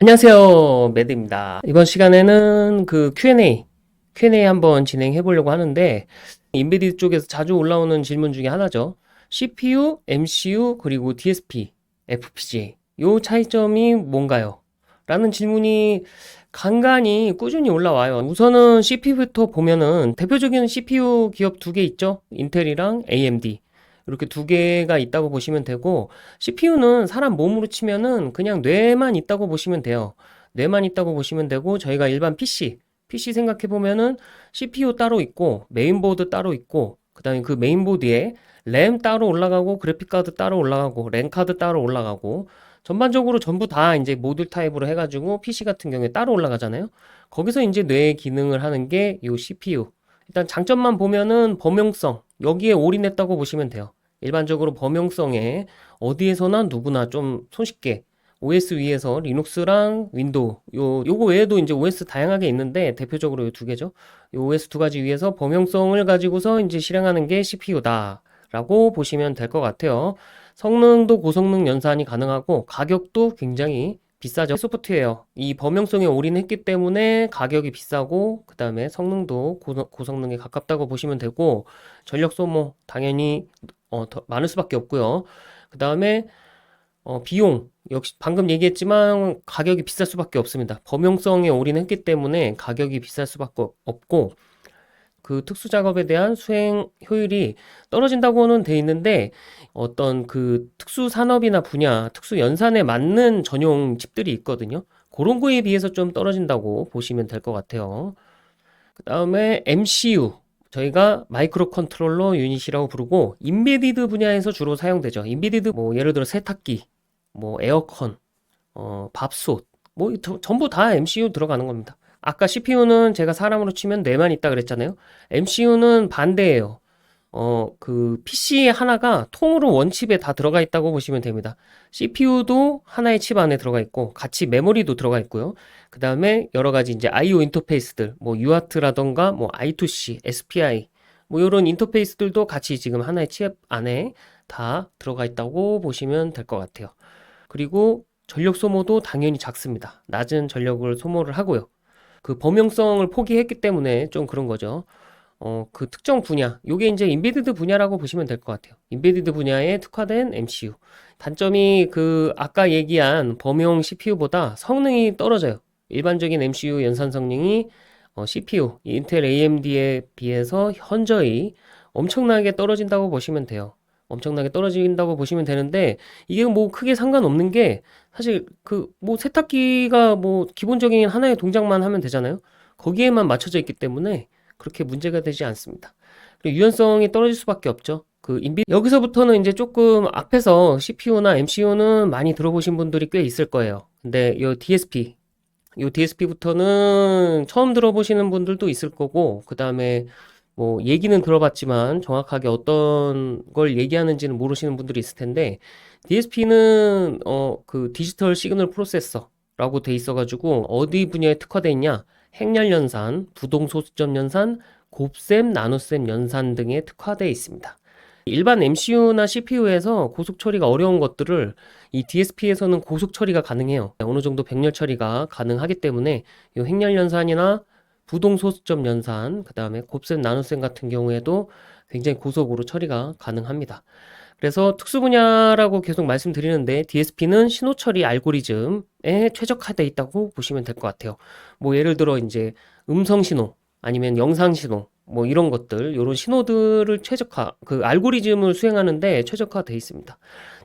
안녕하세요. 매드입니다. 이번 시간에는 그 Q&A 한번 진행해 보려고 하는데, 인베디드 쪽에서 자주 올라오는 질문 중에 하나죠. CPU, MCU, 그리고 DSP, FPGA. 요 차이점이 뭔가요? 라는 질문이 간간히 꾸준히 올라와요. 우선은 CPU부터 보면은 대표적인 CPU 기업 두 개 있죠? 인텔이랑 AMD. 이렇게 두 개가 있다고 보시면 되고, CPU는 사람 몸으로 치면은 그냥 뇌만 있다고 보시면 돼요. 뇌만 있다고 보시면 되고, 저희가 일반 PC 생각해 보면은 CPU 따로 있고, 메인보드 따로 있고, 그 다음에 그 메인보드에 램 따로 올라가고, 그래픽카드 따로 올라가고, 랜카드 따로 올라가고, 전반적으로 전부 다 이제 모듈 타입으로 해가지고 PC 같은 경우에 따로 올라가잖아요. 거기서 이제 뇌의 기능을 하는 게 이 CPU. 일단 장점만 보면은 범용성, 여기에 올인했다고 보시면 돼요. 일반적으로 범용성에 어디에서나 누구나 좀 손쉽게 OS 위에서 리눅스랑 윈도우 요거 외에도 이제 OS 다양하게 있는데 대표적으로 이 두 개죠. 이 OS 두 가지 위에서 범용성을 가지고서 이제 실행하는 게 CPU다라고 보시면 될 것 같아요. 성능도 고성능 연산이 가능하고 가격도 굉장히 비싸죠. 소프트웨어 이 범용성에 올인했기 때문에 가격이 비싸고 그 다음에 성능도 고성능에 가깝다고 보시면 되고 전력 소모 당연히 더 많을 수밖에 없고요. 그 다음에 비용 역시 방금 얘기했지만 가격이 비쌀 수밖에 없습니다. 범용성에 올인했기 때문에 가격이 비쌀 수밖에 없고 그 특수 작업에 대한 수행 효율이 떨어진다고는 돼 있는데 어떤 그 특수 산업이나 분야, 특수 연산에 맞는 전용 칩들이 있거든요. 그런 거에 비해서 좀 떨어진다고 보시면 될 것 같아요. 그 다음에 MCU. 저희가 마이크로 컨트롤러 유닛이라고 부르고 인베디드 분야에서 주로 사용되죠. 인베디드 뭐 예를 들어 세탁기, 뭐 에어컨, 밥솥, 뭐 전부 다 MCU 들어가는 겁니다. 아까 CPU는 제가 사람으로 치면 뇌만 있다 그랬잖아요. MCU는 반대예요. 그 PC 하나가 통으로 원칩에 다 들어가 있다고 보시면 됩니다. CPU도 하나의 칩 안에 들어가 있고, 같이 메모리도 들어가 있고요. 그 다음에 여러 가지 이제 IO 인터페이스들, 뭐 UART라던가, 뭐 I2C, SPI, 뭐 이런 인터페이스들도 같이 지금 하나의 칩 안에 다 들어가 있다고 보시면 될 것 같아요. 그리고 전력 소모도 당연히 작습니다. 낮은 전력을 소모를 하고요. 그 범용성을 포기했기 때문에 좀 그런 거죠. 그 특정 분야, 요게 이제 인베디드 분야라고 보시면 될 것 같아요. 인베디드 분야에 특화된 MCU. 단점이 그 아까 얘기한 범용 CPU보다 성능이 떨어져요. 일반적인 MCU 연산 성능이 CPU, 인텔 AMD에 비해서 현저히 엄청나게 떨어진다고 보시면 돼요. 엄청나게 떨어진다고 보시면 되는데 이게 뭐 크게 상관없는 게 사실 그 뭐 세탁기가 뭐 기본적인 하나의 동작만 하면 되잖아요. 거기에만 맞춰져 있기 때문에 그렇게 문제가 되지 않습니다. 그리고 유연성이 떨어질 수밖에 없죠. 그 인비 여기서부터는 이제 조금 앞에서 CPU나 MCU는 많이 들어보신 분들이 꽤 있을 거예요. 근데 요 DSP부터는 처음 들어보시는 분들도 있을 거고, 그 다음에 뭐 얘기는 들어봤지만 정확하게 어떤 걸 얘기하는지는 모르시는 분들이 있을 텐데, DSP는 그 디지털 시그널 프로세서라고 돼 있어가지고 어디 분야에 특화돼 있냐? 행렬 연산, 부동 소수점 연산, 곱셈, 나눗셈 연산 등에 특화되어 있습니다. 일반 MCU나 CPU에서 고속 처리가 어려운 것들을 이 DSP에서는 고속 처리가 가능해요. 어느 정도 백렬 처리가 가능하기 때문에 이 행렬 연산이나 부동 소수점 연산, 그 다음에 곱셈, 나눗셈 같은 경우에도 굉장히 고속으로 처리가 가능합니다. 그래서 특수 분야라고 계속 말씀드리는데 DSP는 신호 처리 알고리즘에 최적화되어 있다고 보시면 될 것 같아요. 뭐 예를 들어 이제 음성 신호 아니면 영상 신호 뭐 이런 것들 이런 신호들을 그 알고리즘을 수행하는데 최적화되어 있습니다.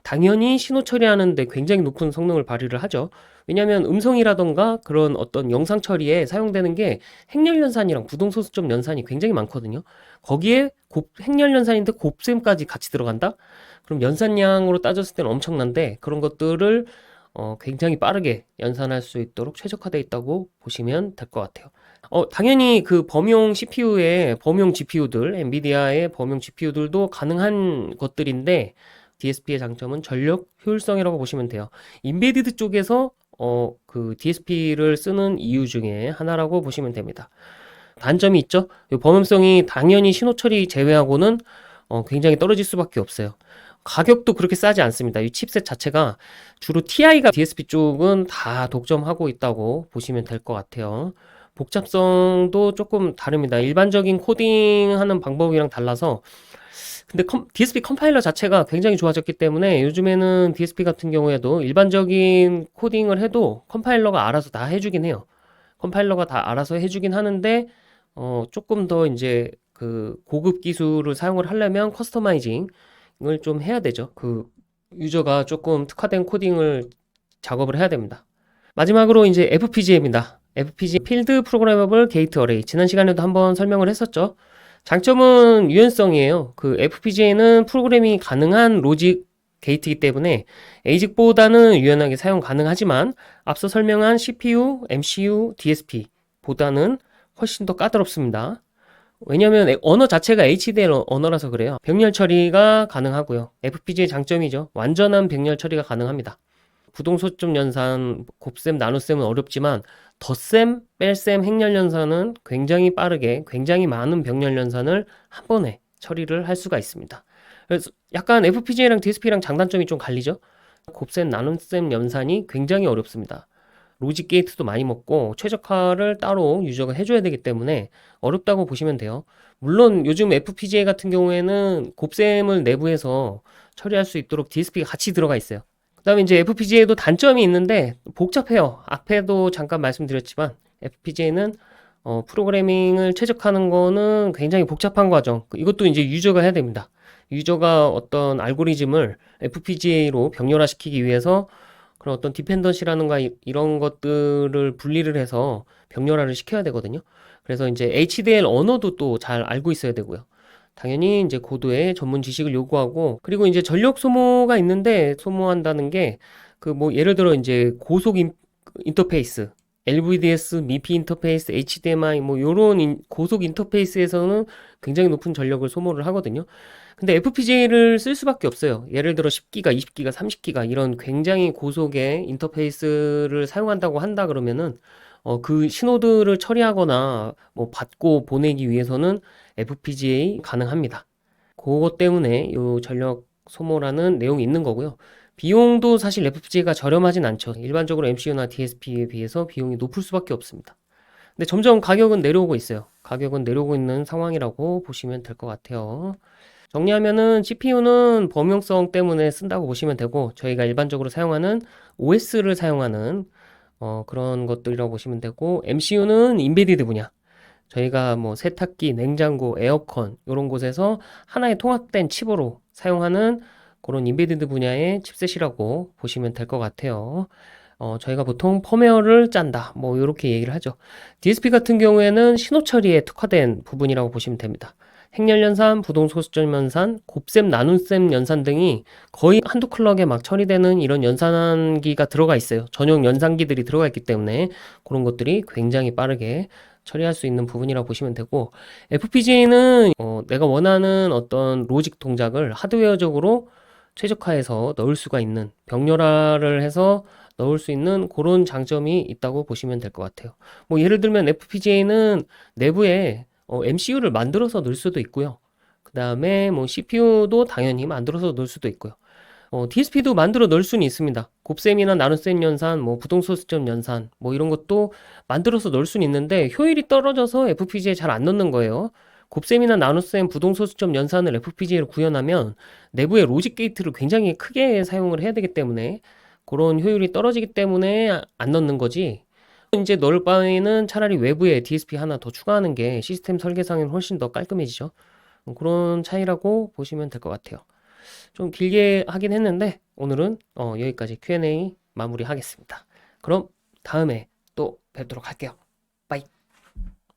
당연히 신호 처리하는데 굉장히 높은 성능을 발휘를 하죠. 왜냐하면 음성이라던가 그런 어떤 영상 처리에 사용되는 게 행렬 연산이랑 부동소수점 연산이 굉장히 많거든요. 거기에 행렬 연산인데 곱셈까지 같이 들어간다? 그럼 연산량으로 따졌을 때는 엄청난데 그런 것들을 굉장히 빠르게 연산할 수 있도록 최적화되어 있다고 보시면 될 것 같아요. 당연히 그 범용 CPU의 범용 GPU들, 엔비디아의 범용 GPU들도 가능한 것들인데 DSP의 장점은 전력 효율성이라고 보시면 돼요. 인베디드 쪽에서 그 DSP를 쓰는 이유 중에 하나라고 보시면 됩니다. 단점이 있죠. 이 범용성이 당연히 신호 처리 제외하고는 굉장히 떨어질 수밖에 없어요. 가격도 그렇게 싸지 않습니다. 이 칩셋 자체가 주로 TI가 DSP 쪽은 다 독점하고 있다고 보시면 될 것 같아요. 복잡성도 조금 다릅니다. 일반적인 코딩하는 방법이랑 달라서 근데 DSP 컴파일러 자체가 굉장히 좋아졌기 때문에 요즘에는 DSP 같은 경우에도 일반적인 코딩을 해도 컴파일러가 알아서 다 해주긴 해요. 컴파일러가 다 알아서 해주긴 하는데 조금 더 이제 그 고급 기술을 사용을 하려면 커스터마이징을 좀 해야 되죠. 그 유저가 조금 특화된 코딩을 작업을 해야 됩니다. 마지막으로 이제 FPGA입니다. FPGA 필드 프로그래머블 게이트 어레이. 지난 시간에도 한번 설명을 했었죠. 장점은 유연성이에요. 그 FPGA는 프로그래밍이 가능한 로직 게이트이기 때문에 ASIC보다는 유연하게 사용 가능하지만 앞서 설명한 CPU, MCU, DSP보다는 훨씬 더 까다롭습니다. 왜냐하면 언어 자체가 HDL 언어라서 그래요. 병렬 처리가 가능하고요. FPGA 장점이죠. 완전한 병렬 처리가 가능합니다. 부동소점 연산, 곱셈, 나눗셈은 어렵지만 덧셈, 뺄셈, 행렬 연산은 굉장히 빠르게 굉장히 많은 병렬 연산을 한 번에 처리를 할 수가 있습니다. 그래서 약간 FPGA랑 DSP랑 장단점이 좀 갈리죠. 곱셈, 나눗셈 연산이 굉장히 어렵습니다. 로직 게이트도 많이 먹고 최적화를 따로 유저가 해줘야 되기 때문에 어렵다고 보시면 돼요. 물론 요즘 FPGA 같은 경우에는 곱셈을 내부에서 처리할 수 있도록 DSP가 같이 들어가 있어요. 그 다음에 이제 FPGA도 단점이 있는데 복잡해요. 앞에도 잠깐 말씀드렸지만 FPGA는 프로그래밍을 최적화하는 거는 굉장히 복잡한 과정. 이것도 이제 유저가 해야 됩니다. 유저가 어떤 알고리즘을 FPGA로 병렬화시키기 위해서 그런 어떤 디펜던시라는가 이런 것들을 분리를 해서 병렬화를 시켜야 되거든요. 그래서 이제 HDL 언어도 또 잘 알고 있어야 되고요. 당연히 이제 고도의 전문 지식을 요구하고 그리고 이제 전력 소모가 있는데 소모한다는 게 그 뭐 예를 들어 이제 고속 인터페이스 LVDS, 미피 인터페이스, HDMI 뭐 요런 고속 인터페이스에서는 굉장히 높은 전력을 소모를 하거든요. 근데 FPGA를 쓸 수밖에 없어요. 예를 들어 10기가, 20기가, 30기가 이런 굉장히 고속의 인터페이스를 사용한다고 한다 그러면은 그 신호들을 처리하거나 뭐 받고 보내기 위해서는 FPGA 가능합니다. 그것 때문에 요 전력 소모라는 내용이 있는 거고요. 비용도 사실 FPGA가 저렴하진 않죠. 일반적으로 MCU나 DSP에 비해서 비용이 높을 수밖에 없습니다. 근데 점점 가격은 내려오고 있어요. 가격은 내려오고 있는 상황이라고 보시면 될 것 같아요. 정리하면은 CPU는 범용성 때문에 쓴다고 보시면 되고 저희가 일반적으로 사용하는 OS를 사용하는 그런 것들이라고 보시면 되고 MCU는 인베디드 분야 저희가 뭐 세탁기, 냉장고, 에어컨 이런 곳에서 하나의 통합된 칩으로 사용하는 그런 인베디드 분야의 칩셋이라고 보시면 될 것 같아요. 저희가 보통 펌웨어를 짠다. 뭐 이렇게 얘기를 하죠. DSP 같은 경우에는 신호 처리에 특화된 부분이라고 보시면 됩니다. 행렬 연산, 부동 소수점 연산, 곱셈, 나눗셈 연산 등이 거의 한두 클럭에 막 처리되는 이런 연산기가 들어가 있어요. 전용 연산기들이 들어가 있기 때문에 그런 것들이 굉장히 빠르게 처리할 수 있는 부분이라고 보시면 되고 FPGA는 내가 원하는 어떤 로직 동작을 하드웨어적으로 최적화해서 넣을 수가 있는 병렬화를 해서 넣을 수 있는 그런 장점이 있다고 보시면 될 것 같아요. 뭐 예를 들면 FPGA는 내부에 MCU를 만들어서 넣을 수도 있고요. 그 다음에 뭐 CPU도 당연히 만들어서 넣을 수도 있고요. DSP도 만들어 넣을 수는 있습니다. 곱셈이나 나눗셈 연산, 뭐 부동소수점 연산, 뭐 이런 것도 만들어서 넣을 수는 있는데 효율이 떨어져서 FPGA에 잘 안 넣는 거예요. 곱셈이나 나눗셈, 부동소수점 연산을 FPGA로 구현하면 내부의 로직 게이트를 굉장히 크게 사용을 해야 되기 때문에 그런 효율이 떨어지기 때문에 안 넣는 거지. 이제 넣을 바에는 차라리 외부에 DSP 하나 더 추가하는 게 시스템 설계상에는 훨씬 더 깔끔해지죠. 그런 차이라고 보시면 될 것 같아요. 좀 길게 하긴 했는데 오늘은 여기까지 Q&A 마무리하겠습니다. 그럼 다음에 또 뵙도록 할게요. 빠이.